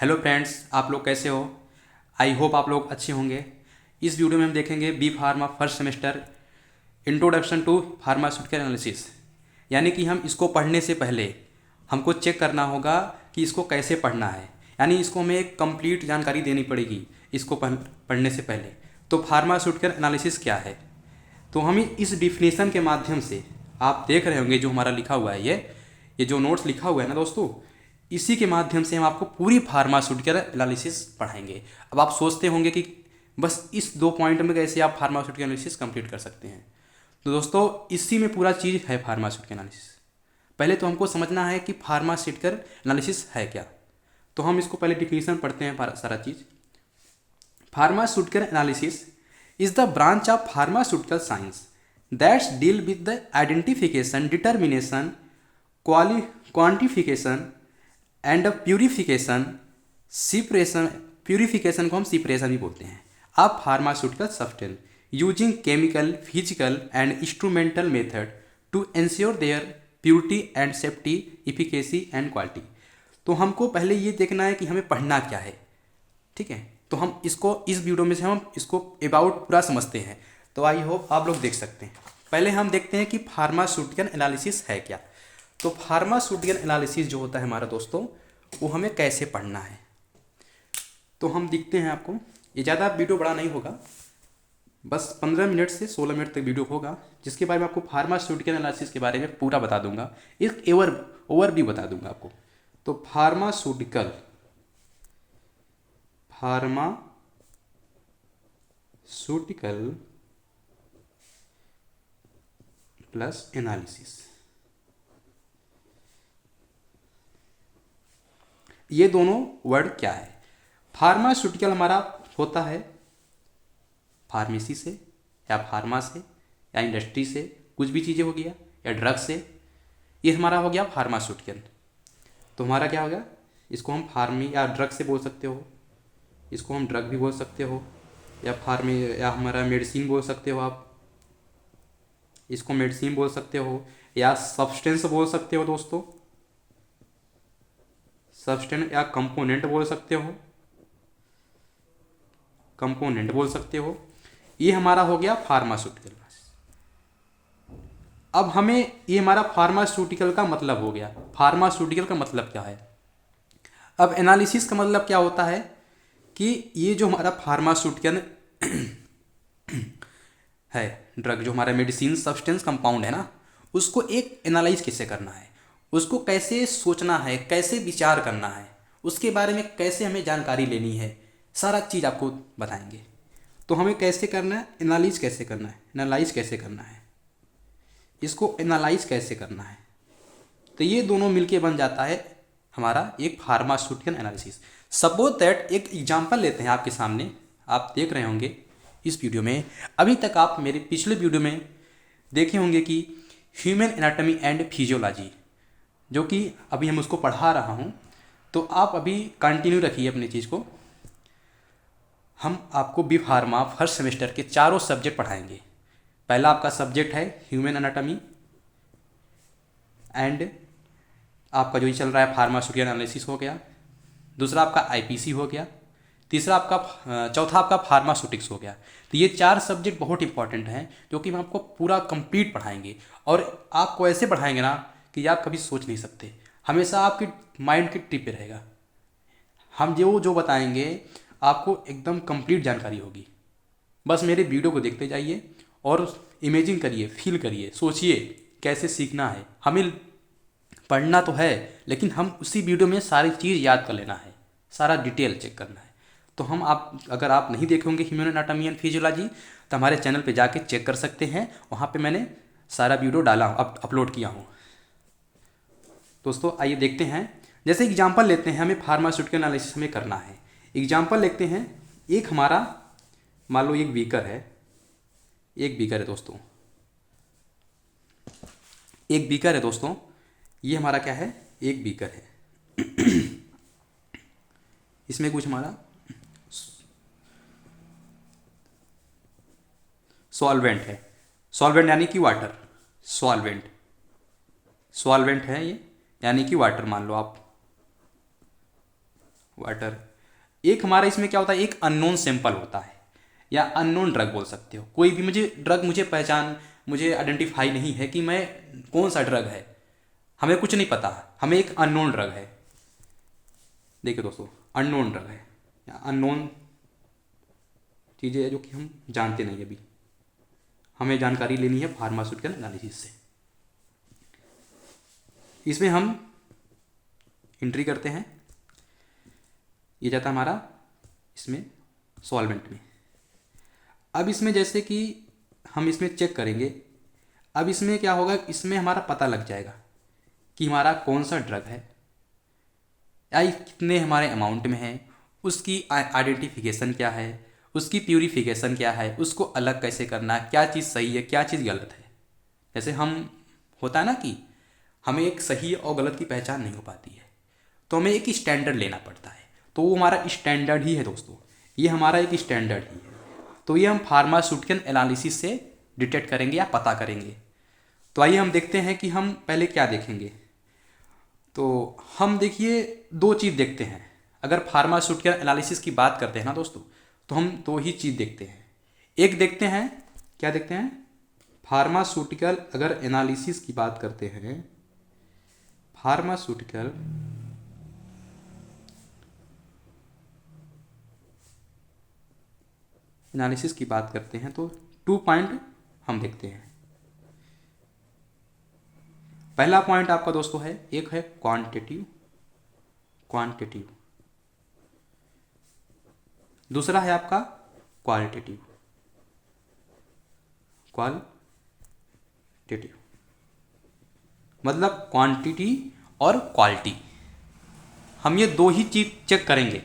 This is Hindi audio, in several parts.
हेलो फ्रेंड्स, आप लोग कैसे हो? आई होप आप लोग अच्छे होंगे। इस वीडियो में हम देखेंगे B pharma first semester introduction to pharmaceutical analysis. यानी कि हम इसको पढ़ने से पहले हमको चेक करना होगा कि इसको कैसे पढ़ना है। यानी इसको हमें एक कंप्लीट जानकारी देनी पड़ेगी इसको पढ़ने से पहले। तो फार्मास्यूटिकल एनालिसिस क्या है, तो हम इस डिफिनेशन के माध्यम से, आप देख रहे होंगे जो हमारा लिखा हुआ है, ये जो नोट्स लिखा हुआ है ना दोस्तों, इसी के माध्यम से हम आपको पूरी फार्मास्यूटिकल एनालिसिस पढ़ाएंगे। अब आप सोचते होंगे कि बस इस 2 पॉइंट में कैसे आप फार्मास्यूटिकल एनालिसिस कंप्लीट कर सकते हैं। तो दोस्तों इसी में पूरा चीज़ है फार्मास्यूटिकल एनालिसिस। पहले तो हमको समझना है कि फार्मास्यूटिकल एनालिसिस है क्या। तो हम इसको पहले डिफिनीशन पढ़ते हैं सारा चीज़। Pharmaceutical analysis is the branch of pharmaceutical science that deal with the identification, determination, quantification and purification, separation, purification को हम separation भी बोलते हैं, of pharmaceutical substance using chemical, physical and instrumental method to ensure their purity and safety, efficacy and quality। तो हमको पहले ये देखना है कि हमें पढ़ना क्या है, ठीक है। तो हम इसको इस वीडियो में से हम इसको अबाउट पूरा समझते हैं। तो आई होप आप लोग देख सकते हैं। पहले हम देखते हैं कि फार्मास्यूटिकल एनालिसिस है क्या। तो फार्मास्यूटिकल एनालिसिस जो होता है हमारा दोस्तों, वो हमें कैसे पढ़ना है। तो हम दिखते हैं आपको। ये ज़्यादा वीडियो बड़ा नहीं होगा, बस 15 मिनट से 16 मिनट तक वीडियो होगा, जिसके बारे में आपको फार्मास्यूटिकल एनालिसिस के बारे में पूरा बता दूंगा, एक ओवर भी बता दूंगा आपको। तो फार्मास्यूटिकल प्लस एनालिसिस, ये दोनों वर्ड क्या है। फार्मास्यूटिकल हमारा होता है फार्मेसी से या फार्मा से या इंडस्ट्री से, कुछ भी चीज़ें हो गया, या ड्रग से, ये हमारा हो गया फार्मास्यूटिकल। तो हमारा क्या हो गया, इसको हम फार्मी या ड्रग से बोल सकते हो, इसको हम ड्रग भी बोल सकते हो, या फार्मी या हमारा मेडिसिन बोल सकते हो, आप इसको मेडिसिन बोल सकते हो, या सब्सटेंस बोल सकते हो दोस्तों, सब्सटेंस, या कंपोनेंट बोल सकते हो, कंपोनेंट बोल सकते हो। ये हमारा हो गया फार्मास्यूटिकल। अब हमें ये हमारा फार्मास्यूटिकल का मतलब हो गया। फार्मास्यूटिकल का मतलब क्या है। अब एनालिसिस का मतलब क्या होता है कि ये जो हमारा फार्मास्यूटिकल है, ड्रग जो हमारा मेडिसिन सब्सटेंस कंपाउंड है ना, उसको एक एनालाइज कैसे करना है, उसको कैसे सोचना है, कैसे विचार करना है, उसके बारे में कैसे हमें जानकारी लेनी है, सारा चीज़ आपको बताएंगे। तो हमें कैसे करना है, एनालाइज कैसे करना है, एनालाइज कैसे करना है, इसको एनालाइज कैसे करना है। तो ये दोनों मिलके बन जाता है हमारा एक फार्मास्यूटिकल एनालिसिस। सपोज दैट, एक एग्जांपल लेते हैं आपके सामने, आप देख रहे होंगे इस वीडियो में। अभी तक आप मेरे पिछले वीडियो में देखे होंगे कि ह्यूमन एनाटॉमी एंड फिजियोलॉजी, जो कि अभी हम उसको पढ़ा रहा हूँ, तो आप अभी कंटिन्यू रखिए अपनी चीज़ को। हम आपको बी फार्मा फर्स्ट सेमेस्टर के चारों सब्जेक्ट पढ़ाएंगे। पहला आपका सब्जेक्ट है ह्यूमन एनाटॉमी एंड आपका जो चल रहा है फार्मास्यूटिकल एनालिसिस हो गया, दूसरा आपका आईपीसी हो गया, तीसरा आपका चौथा आपका फार्मास्यूटिक्स हो गया। तो ये 4 सब्जेक्ट बहुत इंपॉर्टेंट हैं, जो कि हम आपको पूरा कंप्लीट पढ़ाएंगे। और आपको ऐसे पढ़ाएंगे ना कि आप कभी सोच नहीं सकते, हमेशा आपकी माइंड की टिप पे रहेगा। हम जो जो बताएंगे आपको एकदम कंप्लीट जानकारी होगी। बस मेरे वीडियो को देखते जाइए और इमेजिन करिए, फील करिए, सोचिए कैसे सीखना है। हमें पढ़ना तो है, लेकिन हम उसी वीडियो में सारी चीज़ याद कर लेना है, सारा डिटेल चेक करना है। तो हम आप अगर आप नहीं देखे होंगे ह्यूमन एनाटॉमी एंड फिजियोलॉजी, तो हमारे चैनल पे जाके चेक कर सकते हैं। वहाँ पे मैंने सारा वीडियो डाला हूँ, अपलोड किया हूँ। दोस्तों आइए देखते हैं। जैसे एग्जांपल लेते हैं, हमें फार्मास्यूटिकल एनालिसिस हमें करना है। एग्जांपल लेते हैं, एक हमारा मान लो एक बीकर है, एक बीकर है दोस्तों, एक बीकर है दोस्तों, ये हमारा क्या है, एक बीकर है। इसमें कुछ हमारा सॉल्वेंट है, सॉल्वेंट यानी कि वाटर, सॉल्वेंट, सॉल्वेंट है ये, यानी कि वाटर मान लो आप। वाटर। एक हमारा इसमें क्या होता है, एक अननोन सैंपल होता है या अननोन ड्रग बोल सकते हो। कोई भी मुझे आइडेंटिफाई नहीं है कि मैं कौन सा ड्रग है, हमें कुछ नहीं पता, हमें एक अननोन ड्रग है। देखिए दोस्तों, अननोन ड्रग है या अननोन चीज़ें है जो कि हम जानते नहीं अभी, हमें जानकारी लेनी है फार्मास्यूटिकल एनालिसिस से। इसमें हम एंट्री करते हैं, ये जाता है हमारा इसमें सॉल्वेंट में। अब इसमें जैसे कि हम इसमें चेक करेंगे, अब इसमें क्या होगा, इसमें हमारा पता लग जाएगा कि हमारा कौन सा ड्रग है या ये कितने हमारे अमाउंट में है, उसकी आइडेंटिफिकेशन क्या है, उसकी प्यूरिफिकेशन क्या है, उसको अलग कैसे करना है, क्या चीज़ सही है क्या चीज़ गलत है। जैसे हम होता है ना कि हमें एक सही और गलत की पहचान नहीं हो पाती है, तो हमें एक स्टैंडर्ड लेना पड़ता है, तो वो हमारा स्टैंडर्ड ही है दोस्तों, ये हमारा एक स्टैंडर्ड ही है। तो ये हम फार्मास्यूटिकल एनालिसिस से डिटेक्ट करेंगे या पता करेंगे। तो आइए हम देखते हैं कि हम पहले क्या देखेंगे। तो हम देखिए दो चीज़ देखते हैं, अगर फार्मास्यूटिकल एनालिसिस की बात करते हैं ना दोस्तों, तो हम दो ही चीज़ देखते हैं। एक देखते हैं, क्या देखते हैं, फार्मास्यूटिकल अगर एनालिसिस की बात करते हैं, फार्मास्यूटिकल एनालिसिस की बात करते हैं तो 2 पॉइंट हम देखते हैं। पहला पॉइंट आपका दोस्तों है, एक है क्वांटिटिव, दूसरा है आपका क्वालिटेटिव। मतलब क्वांटिटी और क्वालिटी, हम ये दो ही चीज़ चेक करेंगे।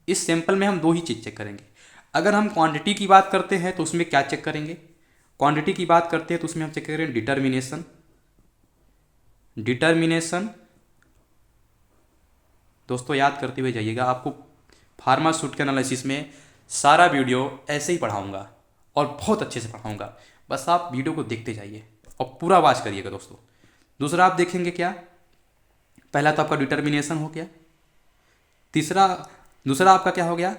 इस सैंपल में हम दो ही चीज़ चेक करेंगे। अगर हम क्वांटिटी की बात करते हैं तो उसमें क्या चेक करेंगे, क्वांटिटी की बात करते हैं तो उसमें हम चेक करेंगे डिटर्मिनेशन। दोस्तों याद करते हुए जाइएगा, आपको फार्मास्यूटिकल एनालिसिस में सारा वीडियो ऐसे ही पढ़ाऊंगा और बहुत अच्छे से पढ़ाऊंगा, बस आप वीडियो को देखते जाइए और पूरा वाच करिएगा दोस्तों। दूसरा आप देखेंगे क्या, पहला तो आपका डिटर्मिनेशन हो गया, दूसरा आपका क्या हो गया,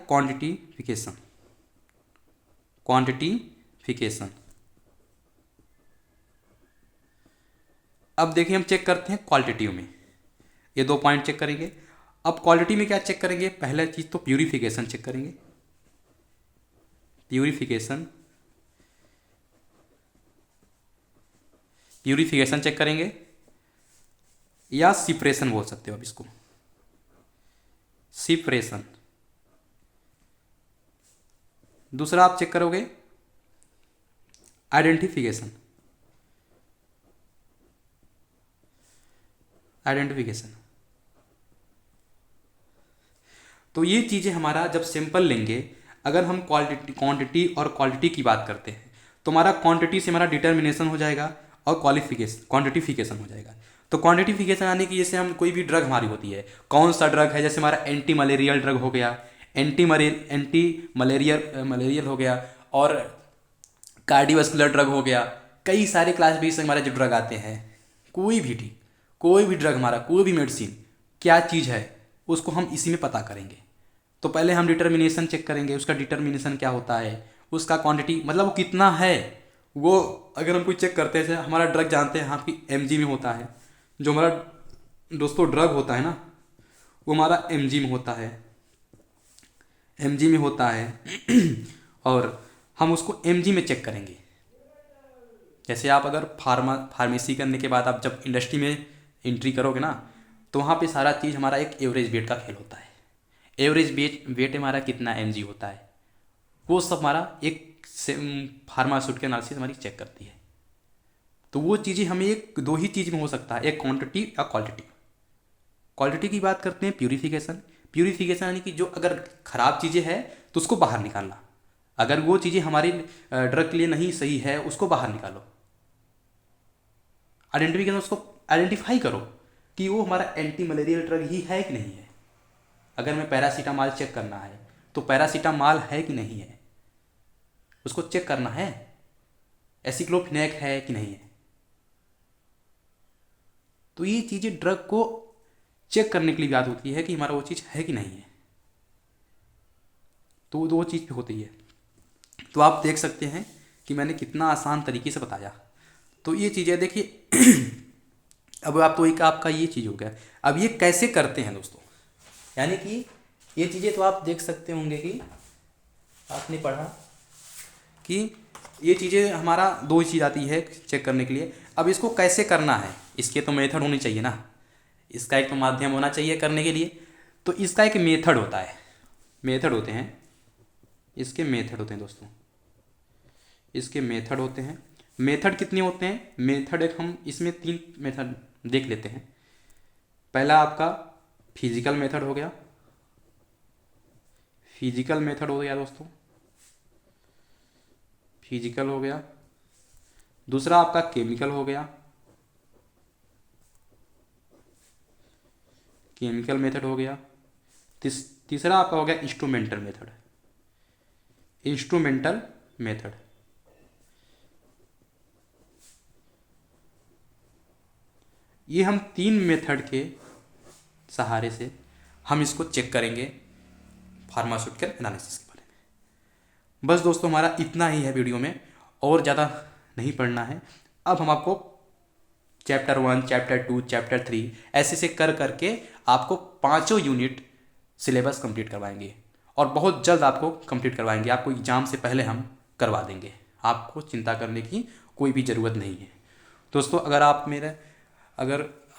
क्वांटिटिफिकेशन। अब देखिए हम चेक करते हैं क्वालिटेटिव में, ये 2 पॉइंट चेक करेंगे। अब क्वालिटी में क्या चेक करेंगे, पहला चीज़ तो प्यूरिफिकेशन चेक करेंगे, प्यूरिफिकेशन चेक करेंगे या सिपरेशन बोल सकते हो आप इसको, सिपरेशन। दूसरा आप चेक करोगे आइडेंटिफिकेशन, तो ये चीज़ें हमारा जब सैंपल लेंगे, अगर हम क्वांटिटी और क्वालिटी की बात करते हैं तो हमारा क्वांटिटी से हमारा डिटर्मिनेशन हो जाएगा और क्वांटिफिकेशन हो जाएगा। तो क्वांटिफिकेशन यानी कि जैसे हम कोई भी ड्रग हमारी होती है, कौन सा ड्रग है, जैसे हमारा एंटी मलेरियल ड्रग हो गया, एंटी मलेरियल हो गया, और कार्डियोवास्कुलर ड्रग हो गया, कई सारे क्लासिफिकेशन हमारे जो ड्रग आते हैं, कोई भी ड्रग हमारा, कोई भी मेडिसिन क्या चीज़ है उसको हम इसी में पता करेंगे। तो पहले हम डिटर्मिनेशन चेक करेंगे, उसका डिटर्मिनेशन क्या होता है, उसका क्वांटिटी मतलब वो कितना है, वो अगर हम कोई चेक करते हैं, हमारा ड्रग जानते हैं आपकी mg में होता है, जो हमारा दोस्तों ड्रग होता है ना वो हमारा mg में होता है, और हम उसको mg में चेक करेंगे। जैसे आप अगर फार्मेसी करने के बाद आप जब इंडस्ट्री में एंट्री करोगे ना, तो वहाँ पे सारा चीज़ हमारा एक एवरेज वेट का खेल होता है। एवरेज वेट हमारा कितना mg होता है, वो सब हमारा एक फार्मास्यूटिकल एनालिसिस हमारी चेक करती है। तो वो चीज़ें हमें एक दो ही चीज़ में हो सकता है, एक क्वांटिटी या क्वालिटी। क्वालिटी की बात करते हैं प्यूरिफिकेशन यानी कि जो अगर ख़राब चीज़ें हैं तो उसको बाहर निकालना, अगर वो चीज़ें हमारी ड्रग के लिए नहीं सही है उसको बाहर निकालो। आइडेंटिफिकेशन, उसको आइडेंटिफाई करो कि वो हमारा एंटी मलेरियल ड्रग ही है कि नहीं है। अगर मैं पैरासीटामॉल चेक करना है तो पैरासीटामॉल है कि नहीं है, उसको चेक करना है। एसिक्लोफिनेक है कि नहीं है। तो ये चीज़ें ड्रग को चेक करने के लिए याद होती है कि हमारा वो चीज़ है कि नहीं है। तो वो दो चीज़ भी होती है। तो आप देख सकते हैं कि मैंने कितना आसान तरीके से बताया। तो ये चीज़ें देखिए अब आप तो एक आपका ये चीज़ हो गया। अब ये कैसे करते हैं दोस्तों, यानी कि ये चीज़ें तो आप देख सकते होंगे कि आपने पढ़ा कि ये चीज़ें हमारा दो ही चीज़ आती है चेक करने के लिए। अब इसको कैसे करना है, इसके तो मेथड होनी चाहिए ना, इसका एक तो माध्यम होना चाहिए करने के लिए। तो इसका एक मेथड होता है, मेथड होते हैं, इसके मेथड होते हैं दोस्तों, इसके मेथड होते हैं। मेथड कितने होते हैं, मेथड एक हम इसमें 3 मेथड देख लेते हैं। पहला आपका फिजिकल मेथड हो गया, फिजिकल मेथड हो गया दोस्तों, फिजिकल हो गया। दूसरा आपका केमिकल हो गया, केमिकल मेथड हो गया। तीसरा आपका हो गया इंस्ट्रूमेंटल मेथड, इंस्ट्रूमेंटल मेथड। ये हम 3 मेथड के सहारे से हम इसको चेक करेंगे फार्मास्यूटिकल एनालिसिस के बारे में। बस दोस्तों हमारा इतना ही है वीडियो में, और ज़्यादा नहीं पढ़ना है। अब हम आपको चैप्टर 1, चैप्टर 2, चैप्टर 3 ऐसे से कर करके आपको 5 यूनिट सिलेबस कंप्लीट करवाएंगे, और बहुत जल्द आपको कंप्लीट करवाएंगे। आपको एग्ज़ाम से पहले हम करवा देंगे, आपको चिंता करने की कोई भी ज़रूरत नहीं है। दोस्तों अगर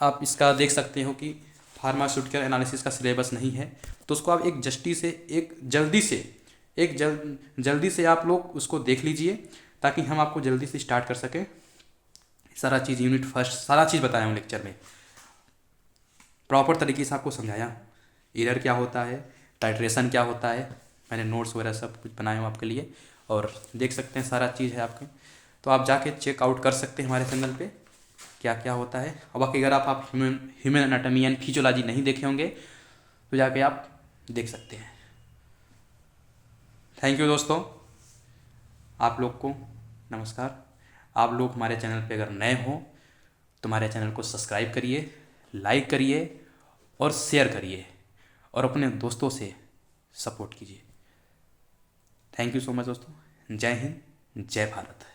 आप इसका देख सकते हो कि फार्मास्यूटिकल एनालिसिस का सिलेबस नहीं है, तो उसको आप जल्दी से आप लोग उसको देख लीजिए, ताकि हम आपको जल्दी से स्टार्ट कर सकें। सारा चीज़ यूनिट फर्स्ट सारा चीज़ बताया हूँ लेक्चर में, प्रॉपर तरीके से आपको समझाया। एरर क्या होता है, टाइट्रेशन क्या होता है, मैंने नोट्स वगैरह सब कुछ बनाया हूँ आपके लिए, और देख सकते हैं सारा चीज़ है आपके। तो आप जाके चेकआउट कर सकते हैं हमारे चैनल पे क्या क्या होता है। और बाकी अगर आप ह्यूमन एनाटॉमी एंड फिजियोलॉजी नहीं देखे होंगे तो जाके आप देख सकते हैं। थैंक यू दोस्तों, आप लोग को नमस्कार। आप लोग हमारे चैनल पे अगर नए हो तो हमारे चैनल को सब्सक्राइब करिए, लाइक करिए और शेयर करिए, और अपने दोस्तों से सपोर्ट कीजिए। थैंक यू सो मच दोस्तों। जय हिंद, जय भारत।